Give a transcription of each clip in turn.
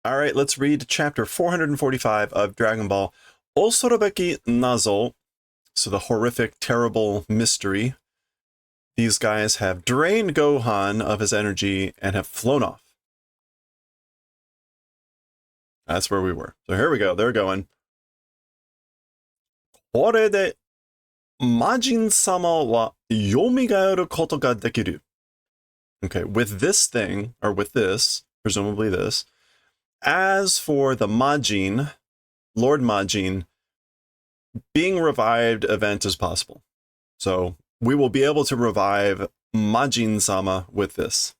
All right, let's read chapter 445 of Dragon Ball Osorobeki Nazo. So the horrific, terrible mystery. These guys have drained Gohan of his energy and have flown off. That's where we were. So here we go. They're going. これで魔人様は蘇ることができる. Okay, with this thing, or with this, presumably this, as for the Majin, Lord Majin, being revived event is possible. So we will be able to revive Majin-sama with this.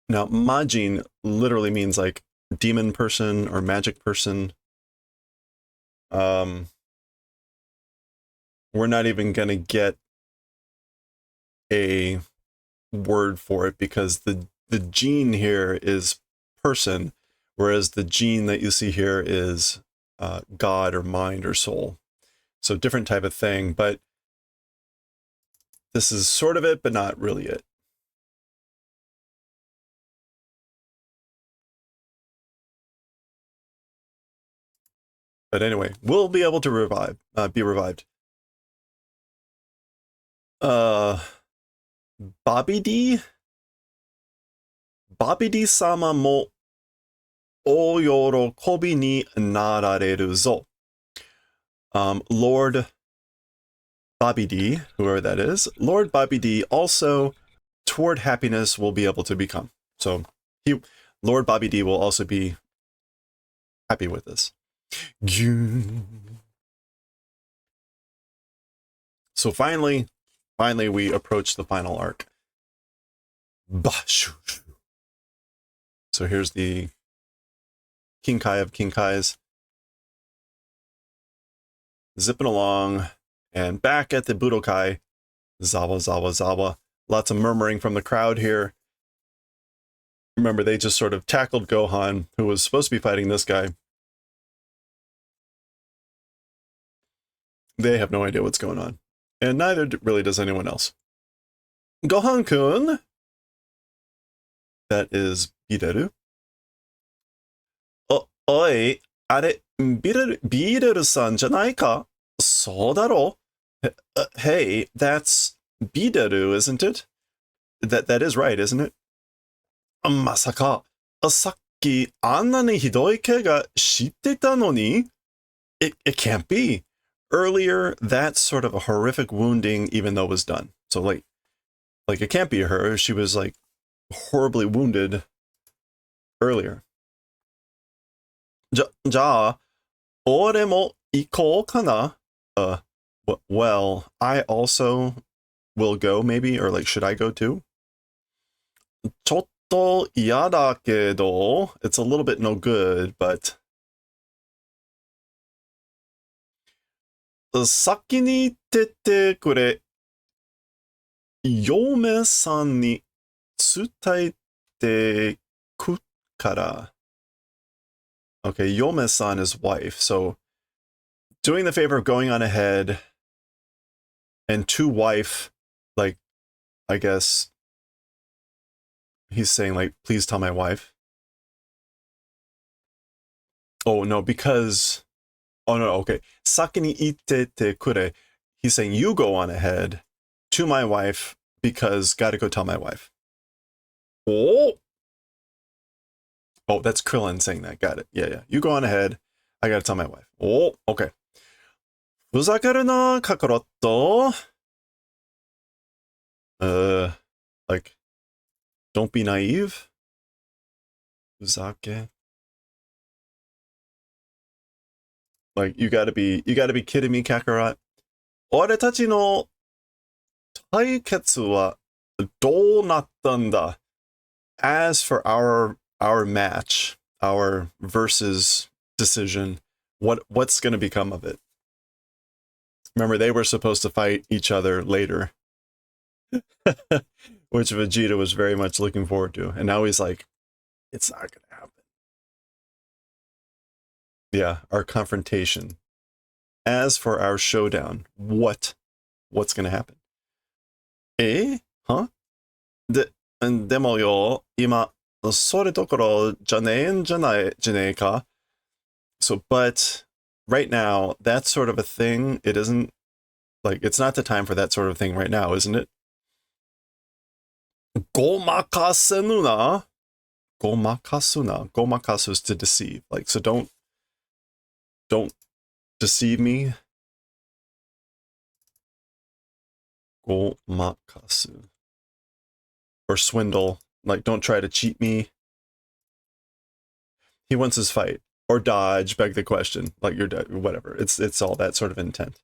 Now, Majin literally means like demon person or magic person. We're not even going to get a word for it because the gene here is person, whereas the gene that you see here is God or mind or soul. So different type of thing, but this is sort of it, but not really it. But anyway, we'll be able to be revived. Bobby D sama mo oyorokobi ni narareru zo. Lord Bobby D, whoever that is, Lord Bobby D also toward happiness will be able to become. So Lord Bobby D will also be happy with this. So finally we approach the final arc. So here's the Kinkai of Kinkais. Zipping along, and back at the Budokai, Zawa, Zawa, Zawa. Lots of murmuring from the crowd here. Remember, they just sort of tackled Gohan, who was supposed to be fighting this guy. They have no idea what's going on. And neither really does anyone else. Gohan-kun! That is Bireru. Oi, are, Bireru-san janai ka? So daro? Hey, that's Bireru, isn't it? That is right, isn't it? Masaka, sakki anna ni hidoi ke ga shitteta no ni? It can't be. Earlier, that sort of a horrific wounding, even though it was done. So like it can't be her. She was like horribly wounded earlier. Ja, ore mo ikou kana? Well, I also will go, maybe, or like, should I go too? Chotto iyada kedo. It's a little bit no good, but 先に言っててくれ。嫁さんに伝えてくから。Okay, Yome-san is wife, so doing the favor of going on ahead, and to wife, like, I guess he's saying, like, please tell my wife. Oh, no, because... Oh, no, okay. Saki ni itte kure. He's saying, you go on ahead to my wife, because gotta go tell my wife. Oh! Oh, that's Krillin saying that. Got it. Yeah. You go on ahead. I gotta tell my wife. Oh, okay. Fuzakeru na, Kakaroto. Like, don't be naive. Fuzake. Like, you gotta be kidding me, Kakarot. Oretachi no taiketsu wa dou natta da? As for our match, our versus decision, what's going to become of it? Remember, they were supposed to fight each other later, which Vegeta was very much looking forward to, and now he's like, it's not going to happen. Yeah, our confrontation. As for our showdown, what's going to happen? Huh? Demo yo, ima それどころじゃねえんじゃないじゃねえか. So, but right now, that's sort of a thing. It isn't, like, it's not the time for that sort of thing right now, isn't it? ごまかせぬな. ごまかすな. ごまかす is to deceive. Like, so don't deceive me. ごまかす. Or swindle. Like, don't try to cheat me. He wants his fight. Or dodge, beg the question. Like, you're dead, whatever. It's all that sort of intent.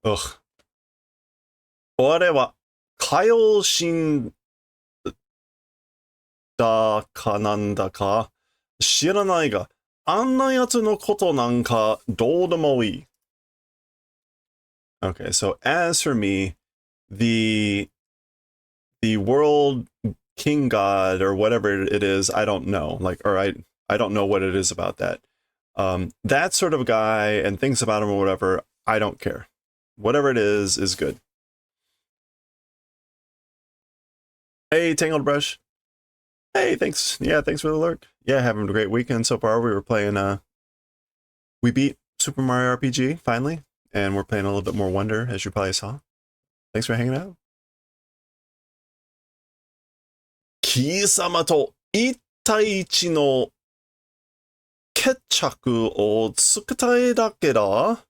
Ugh. 俺は、火曜死んだかなんだか知らないが、あんなやつのことなんかどうでもいい. Okay, so as for me, the world king god or whatever it is, I don't know. Like, or I don't know what it is about that. That sort of guy and things about him or whatever, I don't care. Whatever it is good. Hey, Tangled Brush. Hey, thanks. Yeah, thanks for the lurk. Yeah, having a great weekend so far. We were playing, we beat Super Mario RPG, finally. And we're playing a little bit more Wonder, as you probably saw. Thanks for hanging out. 貴様と一対一の決着をつけたいだけだ。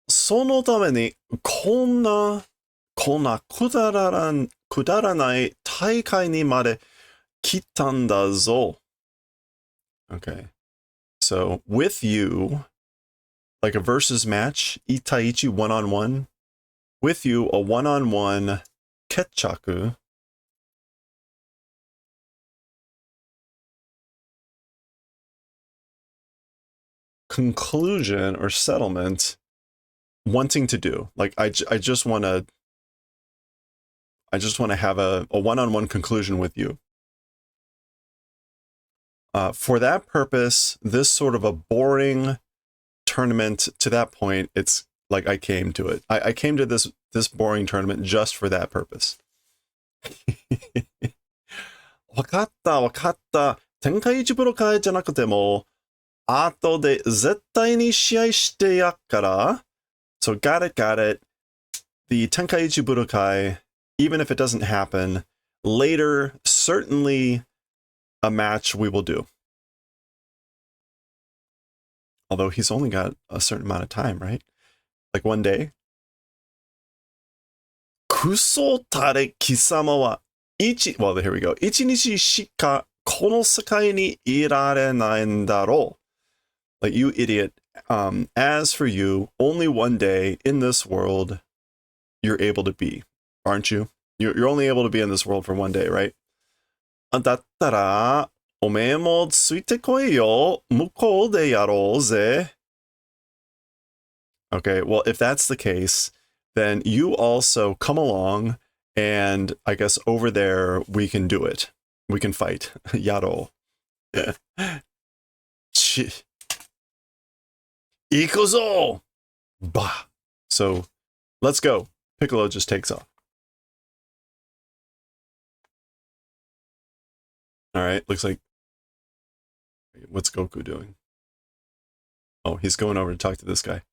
そのためにこんなくだらない大会にまで来たんだぞ. Okay. So, with you, like a versus match, Itaichi one-on-one, with you, a one-on-one ketchaku. Conclusion or settlement, wanting to do. Like, I just want to have a one-on-one conclusion with you. For that purpose, this sort of a boring tournament, to that point, it's like I came to it. I came to this boring tournament just for that purpose. わかった。天下一プロ会じゃなくても、後で絶対に試合してやっから。So got it. The Tenkaichi Budokai, even if it doesn't happen, later, certainly a match we will do. Although he's only got a certain amount of time, right? Like one day. クソタレ貴様はwell, here we go. 一日しかこの世界にいられないんだろう. Like, you idiot. As for you, only one day in this world you're able to be, aren't you? You're only able to be in this world for one day, right? だったら、おめえもついてこいよ。向こうでやろうぜ. Okay, well, if that's the case, then you also come along, and I guess over there we can do it. We can fight. Yaro. 行くぞ! Bah. So, let's go. Piccolo just takes off. Alright, looks like... What's Goku doing? Oh, he's going over to talk to this guy.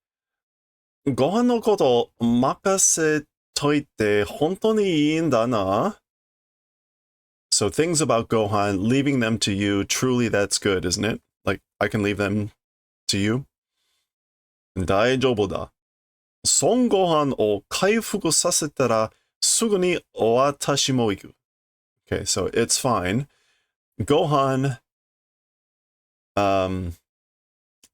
ご飯のこと任せといて本当にいいんだな? So things about Gohan, leaving them to you, truly that's good, isn't it? Like, I can leave them to you? 大丈夫だ. 孫悟飯を回復させたらすぐに私も行く. Okay, so it's fine. Gohan,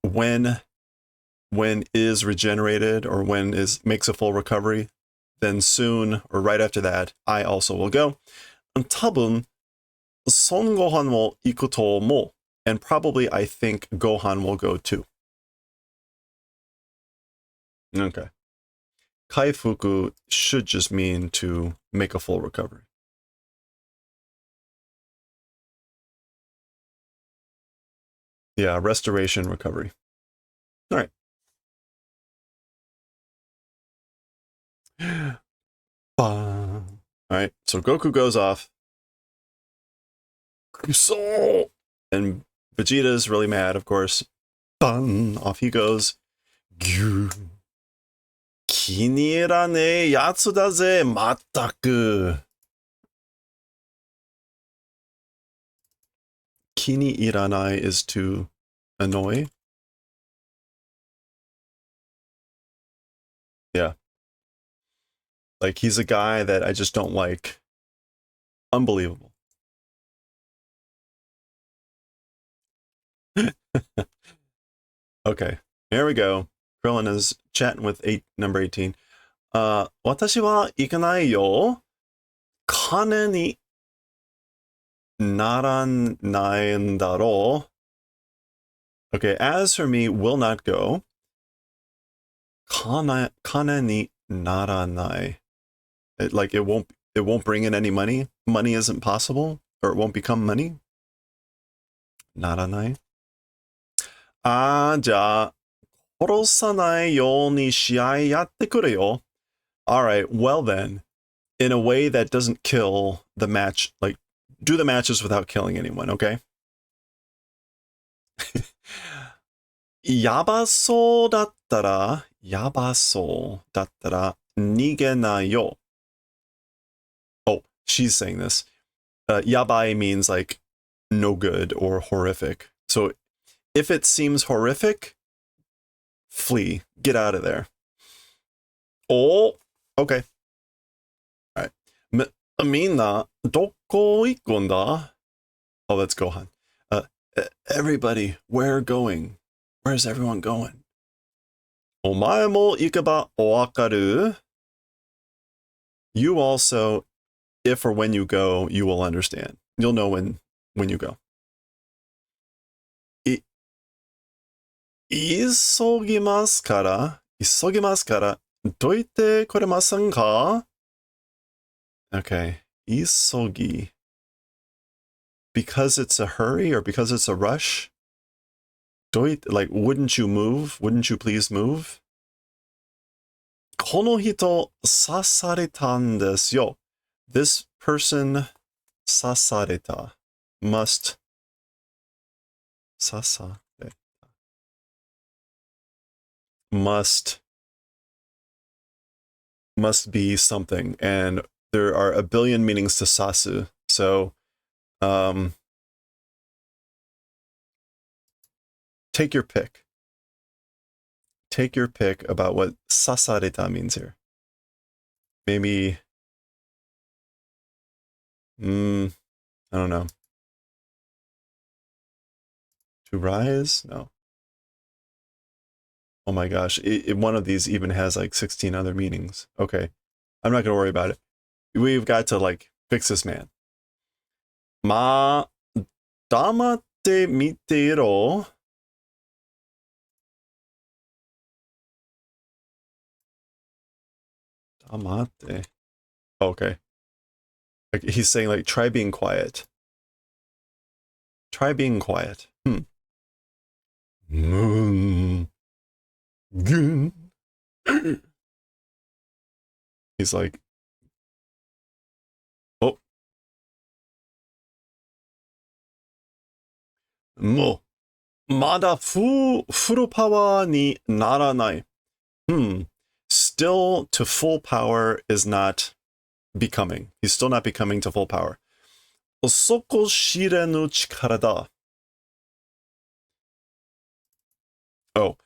when is regenerated or when makes a full recovery, then soon or right after that, I also will go. 多分、孫悟飯も行くと思う. And probably I think Gohan will go too. Okay. 回復 should just mean to make a full recovery. Yeah, restoration, recovery. All right. Alright, so Goku goes off. Kuso! And Vegeta's really mad, of course. Bun! Off he goes. Gyu! 気に入らねえやつだぜ、まったく。気に入らない is to annoy. Yeah. Like, he's a guy that I just don't like. Unbelievable. Okay, here we go. Krillin is chatting with number 18. 私は行かないよ。金にならないんだろう。Okay, as for me, will not go. 金にならない. Like it won't bring in any money. Money isn't possible, or it won't become money. ならない. じゃあ殺さないように試合やってくれよ. All right, well then, in a way that doesn't kill the match, like do the matches without killing anyone, okay? やばそうだったら逃げないよ. Oh, she's saying this. Yabai means like no good or horrific. So if it seems horrific, flee. Get out of there. Oh, okay. All right. みんなどこ行くんだ? Oh, that's Gohan. Everybody, where going? Where's everyone going? お前も行けばわかる? You also, if or when you go, you will understand. You'll know when you go. 急ぎますからどいてくれませんか? Okay. 急ぎ. Because it's a hurry or because it's a rush? Like, wouldn't you move? Wouldn't you please move? この人刺されたんですよ. This person 刺された must 刺された must be something, and there are a billion meanings to sasu. So take your pick. Take your pick about what sasareta means here. Maybe, I don't know. To rise? No. Oh my gosh, one of these even has like 16 other meanings. Okay, I'm not gonna worry about it. We've got to like fix this man. まあ、黙って見ていろ. Damate. Okay. Like, he's saying like, try being quiet. Try being quiet. He's like, oh. もう、まだフルパワーにならない. Still to full power is not becoming. He's still not becoming to full power. 底知れぬ力だ. Oh,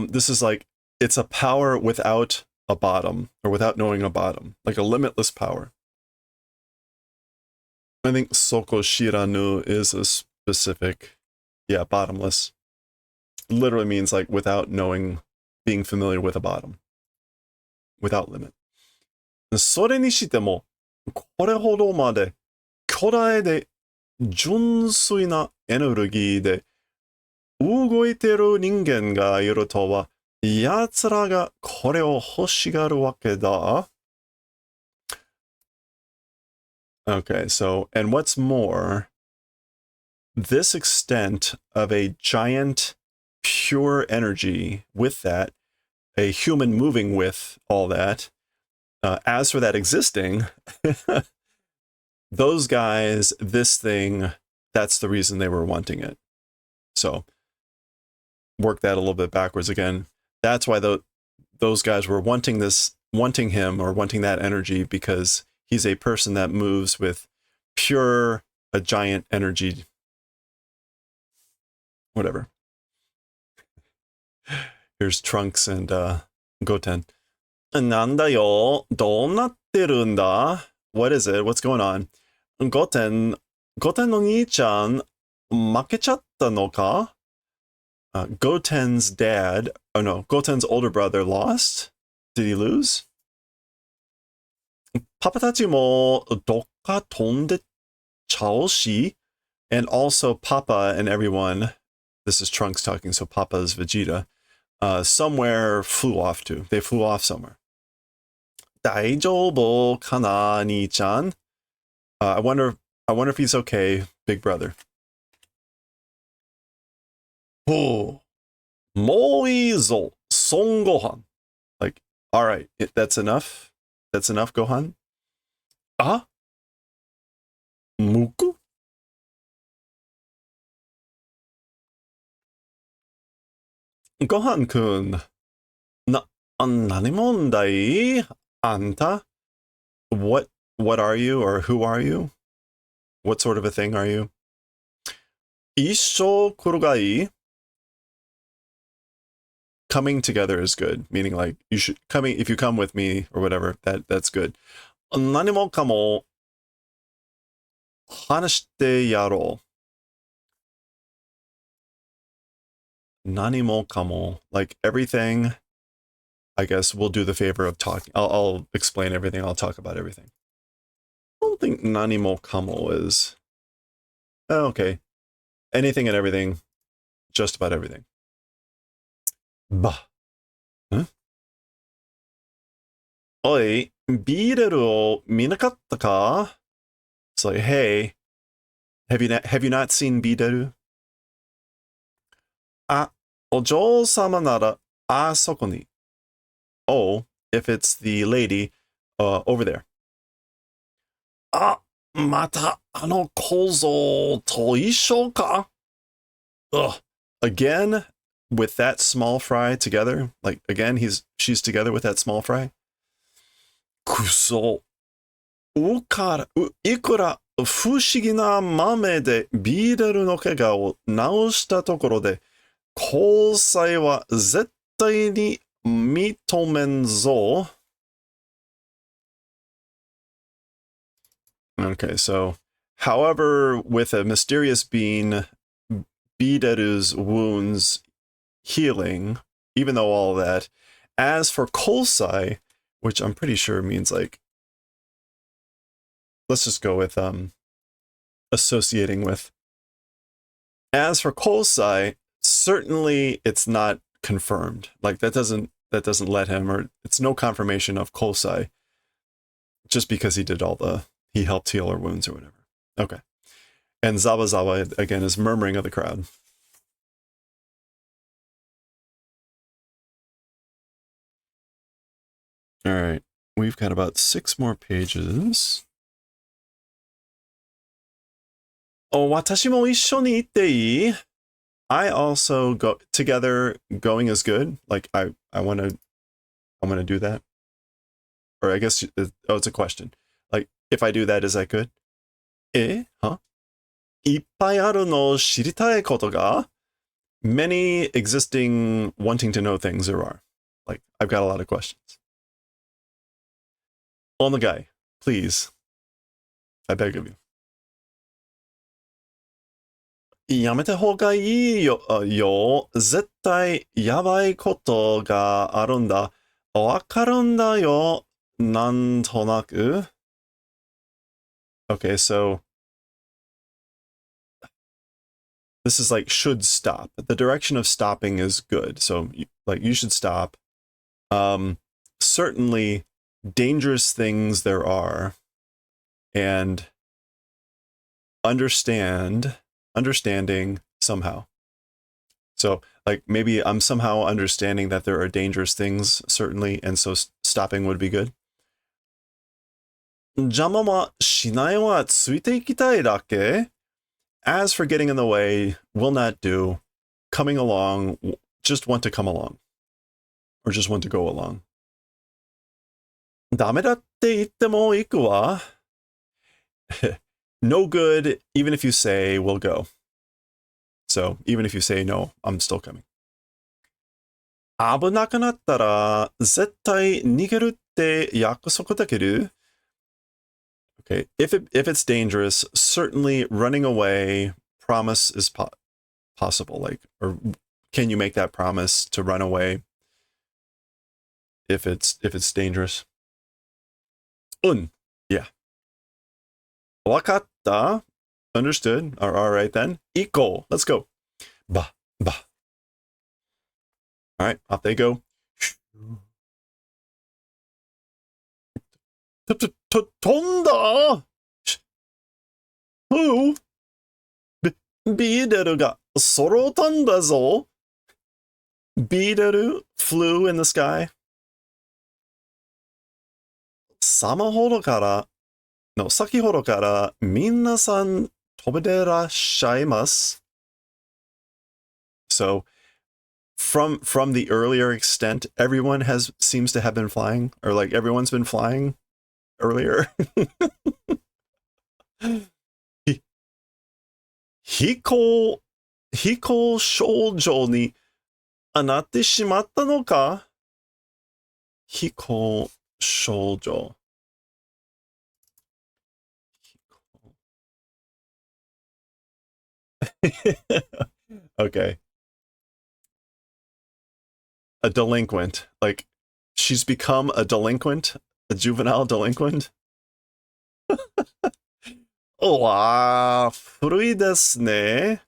this is like, it's a power without a bottom, or without knowing a bottom, like a limitless power. I think soko shiranu is a specific, yeah, bottomless. Literally means like without knowing, being familiar with a bottom. Without limit. それにしても、これほどまで巨大で純粋なエネルギーで動いてる人間がいるとは、奴らがこれを欲しがるわけだ. Okay, so, and what's more, this extent of a giant, pure energy with that, a human moving with all that, As for that existing, those guys, this thing, that's the reason they were wanting it. So work that a little bit backwards again. That's why those guys were wanting him or wanting that energy, because he's a person that moves with a giant energy, whatever. Here's Trunks and Goten. なんだよ、どうなってるんだ? What is it? What's going on? ゴテンの兄ちゃん、負けちゃったのか? Goten's Goten's older brother lost? Did he lose? パパたちもどっか飛んでちゃうし? And also Papa and everyone, this is Trunks talking, so Papa is Vegeta, somewhere flew off to. They flew off somewhere. 大丈夫かな, Ni-chan? I wonder if he's okay, big brother. Oh, もういいぞ, Son Gohan. Like, all right, that's enough. That's enough, Gohan. Ah? Muku? Gohan-kun, 何問題? Anta? What are you, or who are you? What sort of a thing are you? 一緒来るがいい? Coming together is good, meaning like if you come with me or whatever, that's good. 何もかも話してやろう. 何もかも, like everything. I guess we'll do the favor of talking. I'll explain everything. I'll talk about everything. I don't think nani mo kamo is. Oh, okay. Anything and everything. Just about everything. Bah. Huh? Oi, biireru o minakatta ka? It's like, hey, have you not seen Bideru? Ah, ojo-sama nara asoko ni. Oh, if it's the lady over there. Ah, mata ano kozo to issho ka? Ugh. Again, with that small fry together. Like, again, she's together with that small fry. Kuso. Ikura 不思議な豆でビーデルの怪我を治したところで、交際は絶対に認めんぞ. Okay, so, however, with a mysterious being, Bideru's wounds healing, even though all that. As for Kolsai, which I'm pretty sure means like, let's just go with associating with. As for Kolsai, certainly it's not confirmed. Like that doesn't let him, or it's no confirmation of Kolsai just because he helped heal her wounds or whatever. Okay. And Zawa again is murmuring of the crowd. All right. We've got about 6 more pages. Oh, watashi mo issho ni itte ii? I also go together. Going is good. Like I want to do that. Or I guess it's a question. Like if I do that, is that good? Huh? いっぱいあるの知りたいことが? Many existing wanting to know things there are. Like I've got a lot of questions. On the guy, please. I beg of you. やめた方がいいよ。絶対やばいことがあるんだ。わかるんだよ。なんとなく。Okay, so this is like should stop. The direction of stopping is good. So like you should stop. Certainly dangerous things there are, and understanding somehow. So like maybe I'm somehow understanding that there are dangerous things, certainly, and so stopping would be good. 邪魔はしないはついていきたいだけ? As for getting in the way, will not do. Coming along, just want to come along. Or just want to go along. ダメだって言っても行くわ. No good, even if you say we'll go. So, even if you say no, I'm still coming. 危なくなったら絶対逃げるって約束できる? Okay, if it's dangerous, certainly running away, promise is possible. Like, or can you make that promise to run away if it's dangerous? Yeah. わかった? Understood. All right then. 行こう. Let's go. Bah. All right, off they go. 飛んだ? Who? ビーデルが空を飛んだぞ. Beedle flew in the sky. 先ほどから皆さん飛べてらっしゃいます. So, from the earlier extent, everyone seems to have been flying, or like everyone's been flying earlier. 飛行少女になってしまったのか? 飛行少女. Okay. A delinquent. Like, she's become a delinquent? A juvenile delinquent? わあ、古いですね。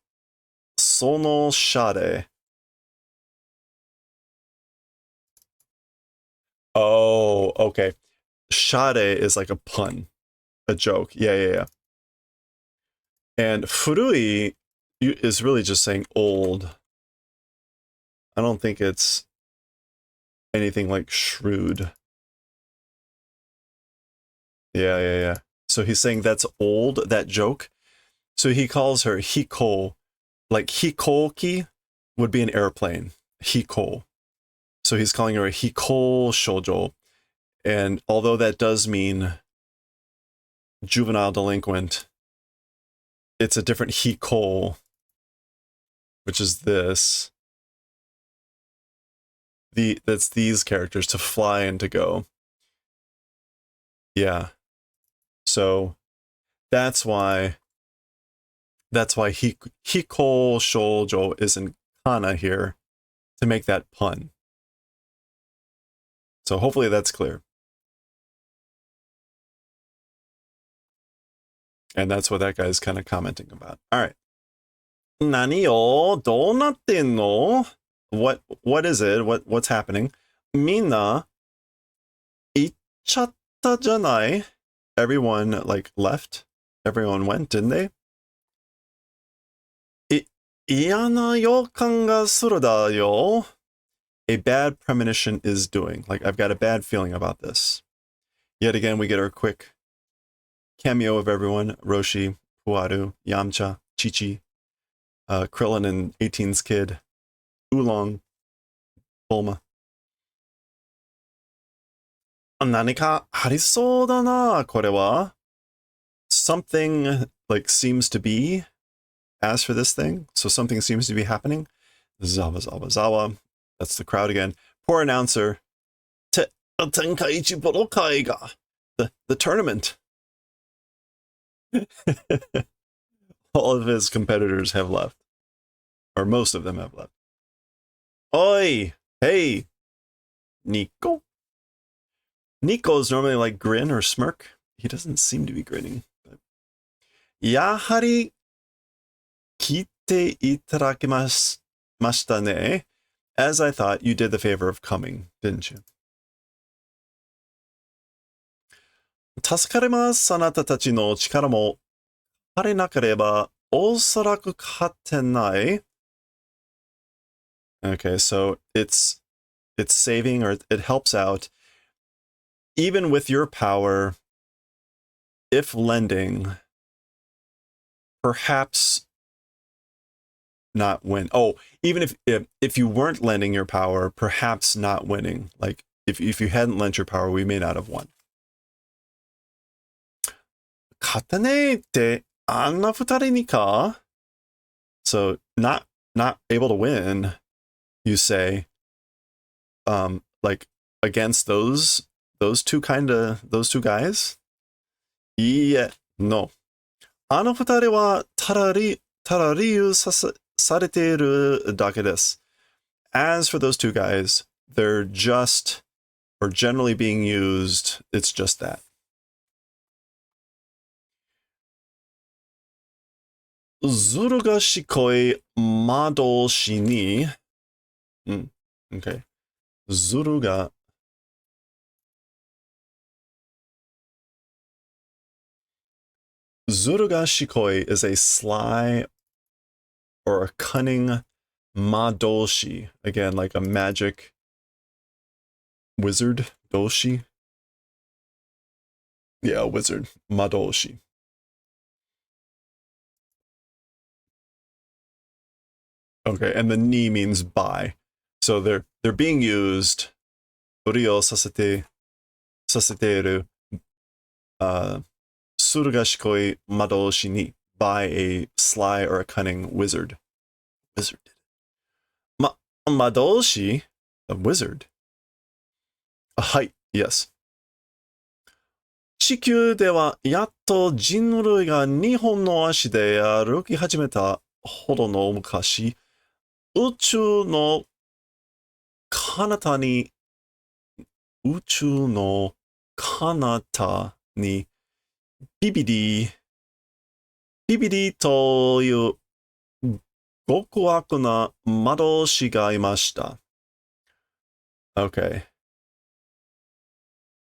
そのシャレ. Oh, okay. Shade is like a pun, a joke. Yeah. And furui is really just saying old. I don't think it's anything like shrewd. Yeah. So he's saying that's old, that joke. So he calls her hiko. Like hikoki would be an airplane. Hiko. So he's calling her a hiko shoujo. And although that does mean juvenile delinquent, it's a different hiko, which is this. That's these characters, to fly and to go. Yeah. So that's why hiko shoujo is in kana here, to make that pun. So hopefully that's clear. And that's what that guy's kind of commenting about. All right. 何よ? どうなってんの? What is it? What's happening? みんな行っちゃったじゃない? Everyone like left. Everyone went, didn't they? 嫌な予感がするだよ. A bad premonition is doing. Like, I've got a bad feeling about this. Yet again, we get our quick cameo of everyone. Roshi, Puaru, Yamcha, Chi-Chi, Krillin and 18's kid, Oolong, Bulma. 何かありそうだな、これは. Something, like, seems to be, as for this thing. So something seems to be happening. Zawa. That's the crowd again. Poor announcer. Tenkaichi Budokai ga. The tournament. All of his competitors have left. Or most of them have left. Oi! Hey! Nico? Nico is normally like grin or smirk. He doesn't seem to be grinning. But... やはり聞いていただけましたね. As I thought, you did the favor of coming, didn't you? 助かります。あなたたちの力も借りなければおそらく勝てない. Okay, so it's saving, or it helps out. Even with your power, if lending, perhaps not win. Oh, even if you weren't lending your power, perhaps not winning. Like if you hadn't lent your power, we may not have won. 勝てねえってあんな二人にか? So not able to win, you say, like against those two guys? いいえ、no. あの二人はただ理由されているだけです。As for those two guys, they're just, or generally being used, it's just that. ずる賢い魔導士に、okay. ずる賢い is a sly or a cunning madoshi. Again, like a magic wizard. Doshi? Yeah, a wizard. Madoshi. Okay, and the ni means by. So they're being used. Uri o saseteru. Surugashikoi madoshi ni. By a sly or a cunning wizard. Wizard. Madoshi? A wizard. Hai, yes. 地球ではやっと人類が2本の足で歩き始めたほどの昔、宇宙の彼方にビビディという極悪な魔導士がいました。Okay.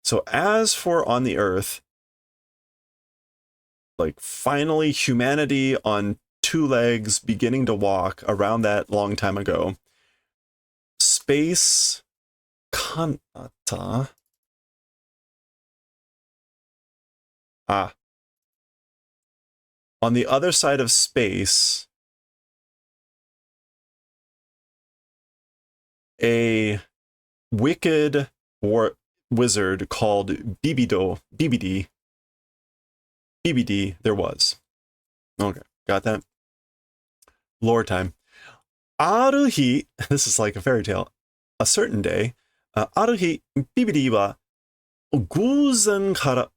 So as for on the earth, like finally humanity on two legs beginning to walk around that long time ago, space kanata. On the other side of space, a wicked wizard called Bibidi, there was. Okay, got that? Lore time. Aruhi, this is like a fairy tale. A certain day, Aruhi Bibidi wa guzen kara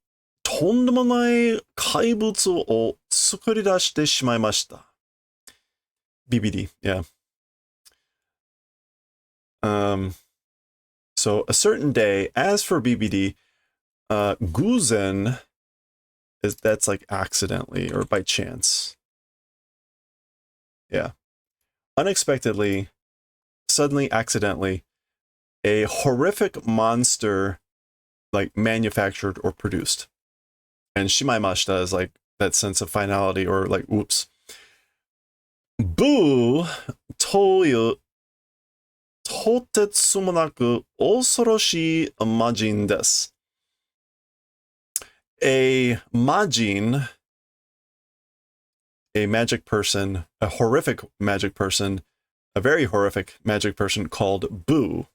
tondemmonai kaibutsu o tsukuridashite shimaimashita. Bibidi, yeah. So a certain day, as for BBD, guzen that's like accidentally or by chance. Yeah. Unexpectedly, suddenly, accidentally, a horrific monster like manufactured or produced. And shimaimashita is like that sense of finality or like, oops. Boo toyu totetsumonaku osoroshii majin desu. A majin, a magic person, a horrific magic person, a very horrific magic person called Boo.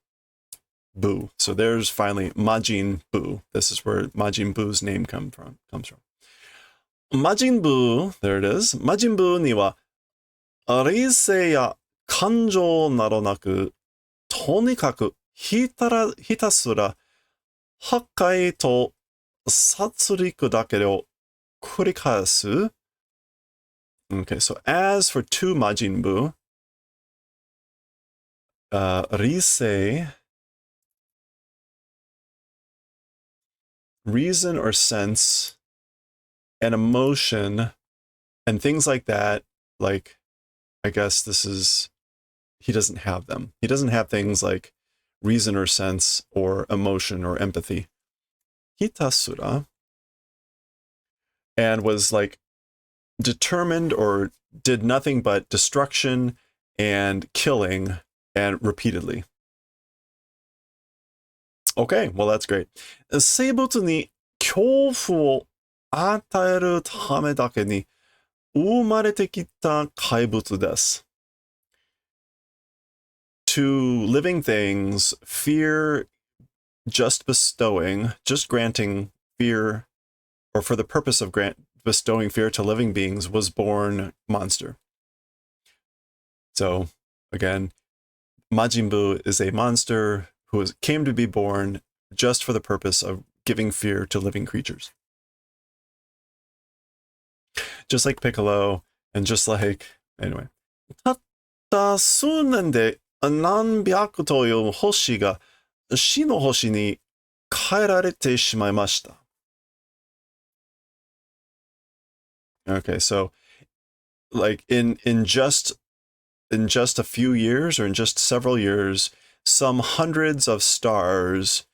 Boo. So there's finally Majin Buu. This is where Majin Buu's name comes from. Majin Buu, there it is. Majin Buu ni wa reisei ya kanjou nado naku, tonikaku hitasura hakkai to satsuriku dake o kurikaesu. Okay, so as for two Majin Buu, reisei, reason or sense, and emotion, and things like that, like, I guess this is, he doesn't have them. He doesn't have things like reason or sense or emotion or empathy. Hitasura, and was like determined or did nothing but destruction and killing and repeatedly. Okay, well, that's great. 生物に恐怖を与えるためだけに生まれてきた怪物です。To living things, fear just bestowing, just granting fear, or for the purpose of bestowing fear to living beings, was born monster. So, again, Majin Buu is a monster who came to be born just for the purpose of giving fear to living creatures. Just like Piccolo, and just like, anyway. たった数年で何百という星が死の星に変えられてしまいました。Okay, so like in just a few years, or in just several years, some hundreds of stars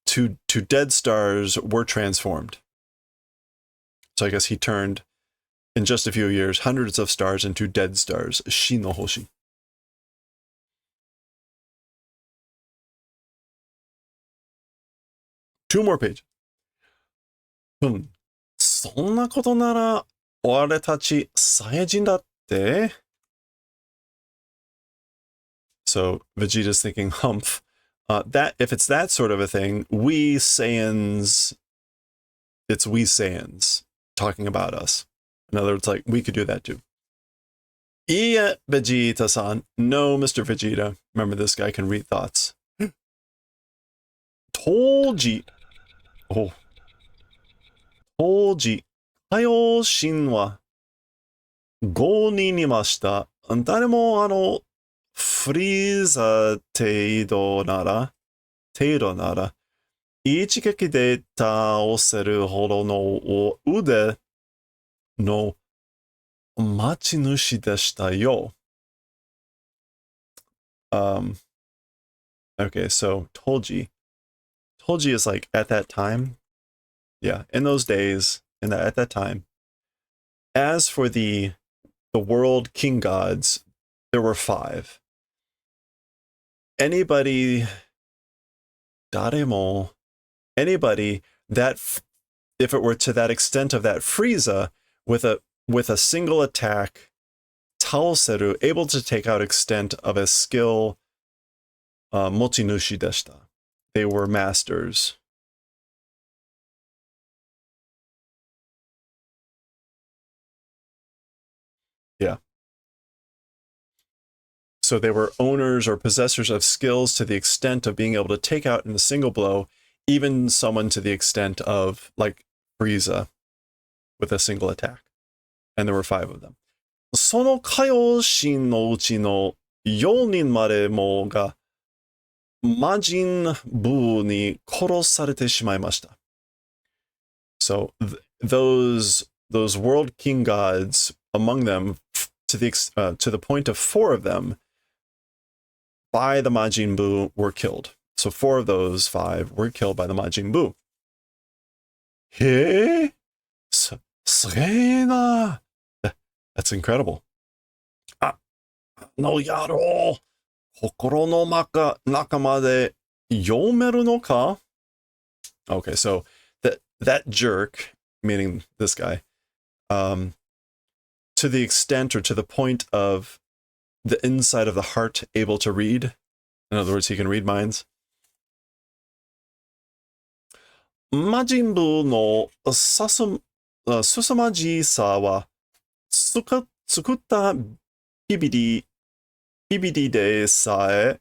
to dead stars were transformed. So I guess he turned, in just a few years, hundreds of stars into dead stars. Shi no hoshi. Two more pages. そんなことなら、俺たち、サイヤ人だって? So Vegeta's thinking, humph. That if it's that sort of a thing, we Saiyans, it's we Saiyans talking about us. In other words, like, we could do that too. Yeah, Vegeta-san. No, Mr. Vegeta. Remember, this guy can read thoughts. Toji. Oh. Toji. Kaio Shin wa 5人いました。誰もフリーザ程度なら、一撃で倒せるほどの腕の持ち主でしたよ。Okay, so Tolji. Tolji is like at that time. Yeah, in those days, at that time. As for the world king gods, there were 5. Anybody that, if it were to that extent of that Frieza, with a single attack, Taoseru, able to take out extent of a skill, mochinushi deshita. They were masters. Yeah. So they were owners or possessors of skills to the extent of being able to take out in a single blow, even someone to the extent of, like, Frieza with a single attack. And there were 5 of them. その海王神のうちの4人までもが魔人ブーに殺されてしまいました。So those world king gods, among them, to the point of 4 of them, by the Majin Buu, were killed. So 4 of those 5 were killed by the Majin Buu. へえ、すげえな。That's incredible. の野郎、心の中まで読めるのか? Okay, so that jerk, meaning this guy, to the extent or to the point of the inside of the heart able to read. In other words, he can read minds. 魔人ブーのすさまじさは作ったビビリでさえ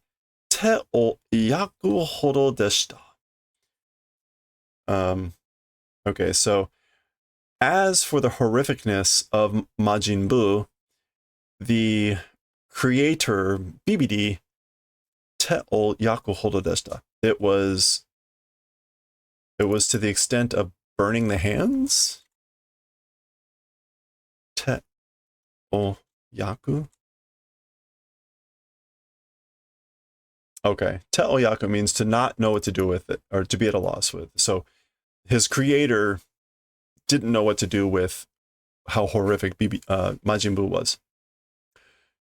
手を焼くほどでした。Okay, so as for the horrificness of Majin Buu, the creator BBD te o yaku hodo deshita. It was to the extent of burning the hands. Te o yaku. Okay, te o yaku means to not know what to do with it, or to be at a loss with. So his creator didn't know what to do with how horrific Majin Buu was.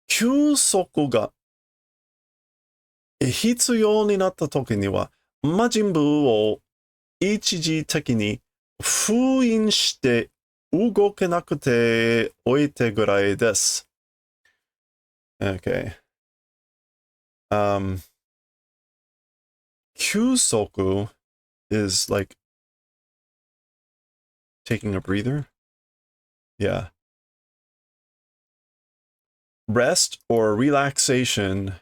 休息が必要になった時には、魔人ブーを一時的に封印して動けなくておいてぐらいです。Okay.休息 is like taking a breather. Yeah. Rest or relaxation.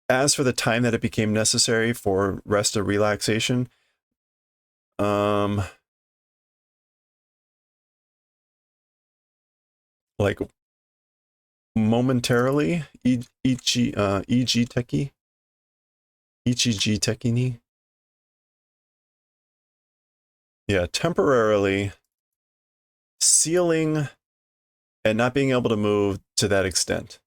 As for the time that it became necessary for rest or relaxation, like momentarily, ichi teki, ichiji teki ni. Yeah, temporarily sealing and not being able to move to that extent.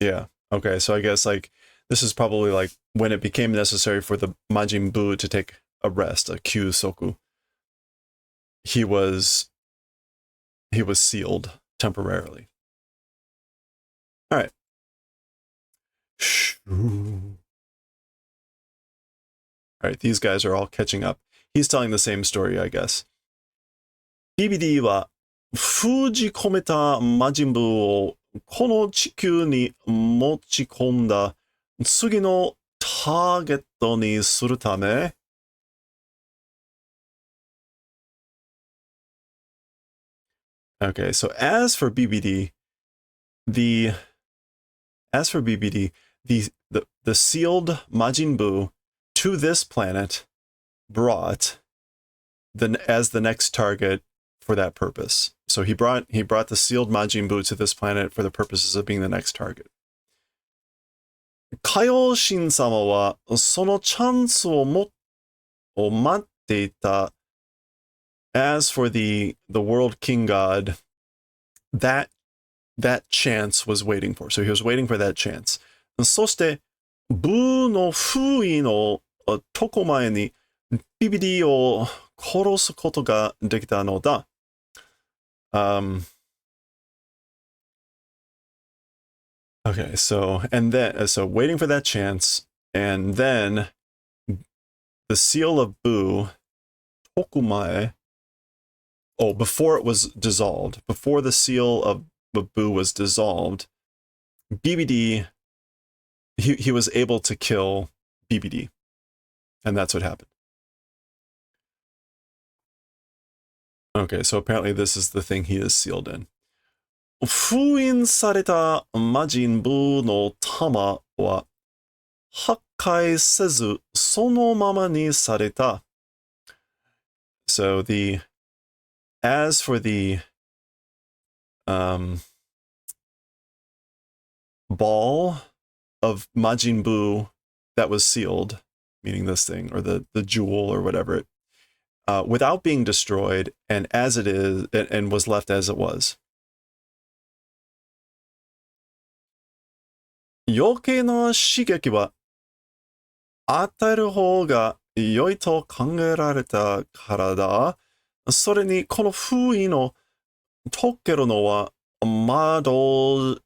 Yeah. Okay, so I guess like this is probably like when it became necessary for the Majin Buu to take a rest, a kyusoku. He was sealed temporarily. All right. All right, these guys are all catching up. He's telling the same story, I guess. BBD は封じ込めた魔人ブーをこの地球に持ち込んだ次のターゲットにするため Okay, so as for BBD, the the sealed Majin Buu to this planet brought as the next target for that purpose. So he brought the sealed Majin Buu to this planet for the purposes of being the next target. 海王神様はそのチャンスを待っていた as for the world king god, that chance was waiting for. So he was waiting for that chance. そして、ブーの封印のとこ前にビビディを殺すことができたのだ。Okay, so waiting for that chance, and then the seal of Boo, Tokumae. Oh, before it was dissolved, before the seal of Boo was dissolved, BBD, he was able to kill BBD, and that's what happened. Okay, so apparently this is the thing he is sealed in. 封印された魔人ブーの玉は破壊せずそのままにされた。So as for the ball of Majin Buu that was sealed, meaning this thing, or the jewel or whatever, without being destroyed, and as it is, and was left as it was. 余計な刺激は与える方が良いと考えられたからだ。それにこの封印を解けるのは魔導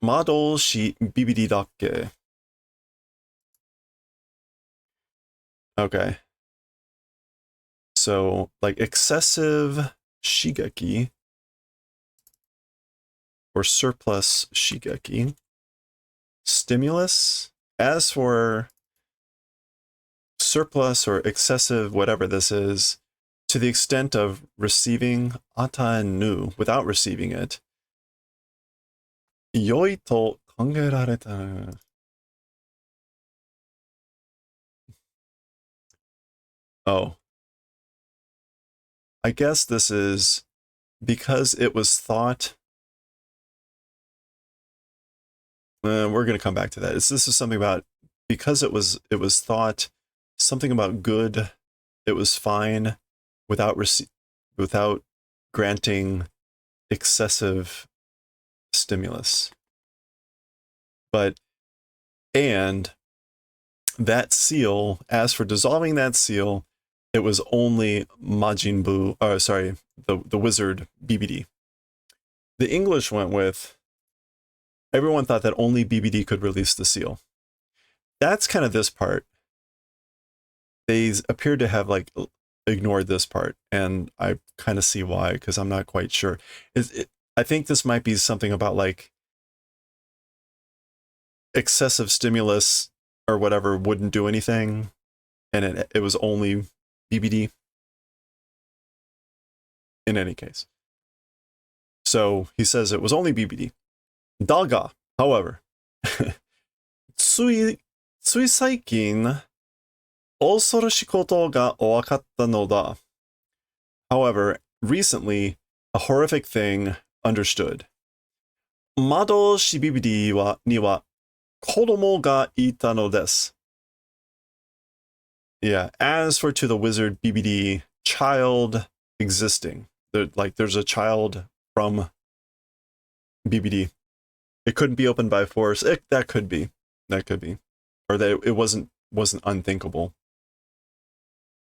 士ビビリだっけ Okay. So, like excessive shigeki or surplus shigeki. Stimulus. As for surplus or excessive, whatever this is, to the extent of receiving ata nu without receiving it, yoi to kangerareta. Oh. I guess this is because it was thought. We're going to come back to that. This is something about because it was thought something about good. It was fine without granting excessive stimulus. And that seal, as for dissolving that seal, it was only Majin Buu, the wizard BBD. The English went with, everyone thought that only BBD could release the seal. that's kind of this part. They appeared to have like ignored this part, and I kind of see why, because I'm not quite sure. I think this might be something about like excessive stimulus or whatever wouldn't do anything, and it was only BBD. In any case, so he says it was only BBD. Daga, however, つい最近恐ろしいことが分かったのだ. However, recently, a horrific thing understood. 窓しビビディには子供がいたのです. Yeah, as for to the wizard BBD, child existing. There's a child from BBD. It couldn't be opened by force. That could be. Or that it wasn't unthinkable.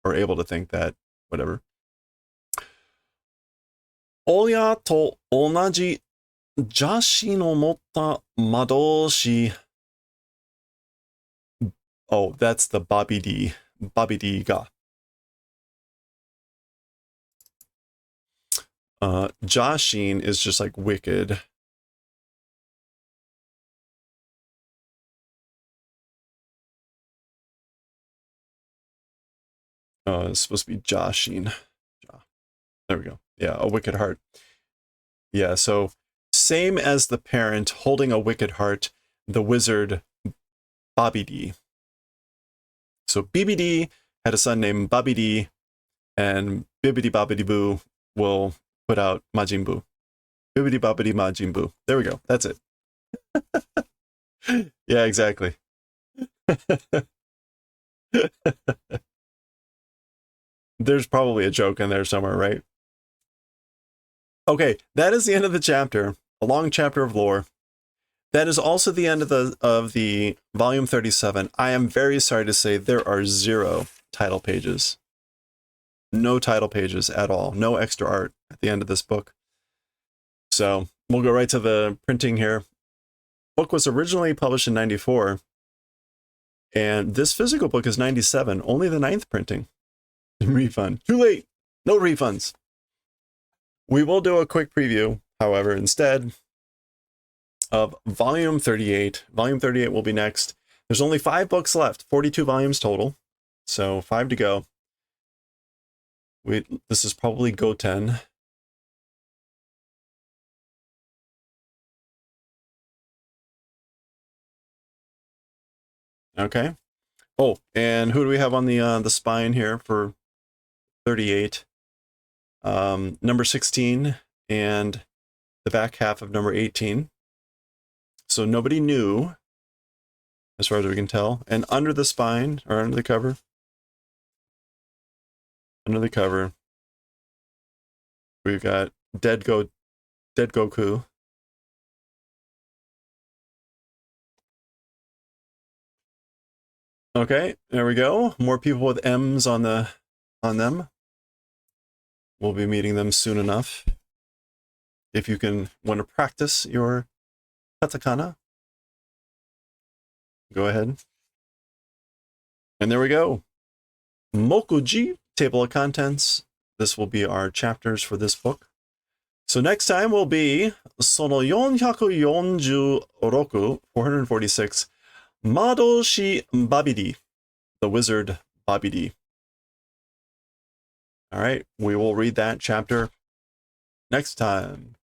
Or able to think that, whatever. 親と同じ邪心の持った魔導士. Oh, that's the Bobby D. Bobby D ga. Jashin is just like wicked. It's supposed to be Jashin. There we go. Yeah, a wicked heart. Yeah, so same as the parent holding a wicked heart, the wizard Bobby D. So BBD had a son named Bobby D, and Bibbidi Bobbidi Boo will put out Majin Buu. Bibbidi Bobbidi Majin Buu. There we go. That's it. Yeah, exactly. There's probably a joke in there somewhere, right? Okay, that is the end of the chapter. A long chapter of lore. That is also the end of the volume 37. I am very sorry to say there are 0 title pages. No title pages at all. No extra art at the end of this book. So we'll go right to the printing here. Book was originally published in 94. And this physical book is 97. Only the 9th printing. Refund. Too late. No refunds. We will do a quick preview, however, instead of volume 38. Volume 38 will be next. There's only 5 books left, 42 volumes total. So 5 to go. This is probably Goten. Okay. Oh, and who do we have on the spine here for 38? Number 16 and the back half of number 18. So nobody knew, as far as we can tell. And under the spine, or under the cover, we've got Dead Goku. Okay, there we go. More people with M's on them. We'll be meeting them soon enough. If you want to practice your katakana, go ahead. And there we go. Mokuji, table of contents. This will be our chapters for this book. So next time will be Sono 446, 446, Madoshi Babidi, the wizard Babidi. All right, we will read that chapter next time.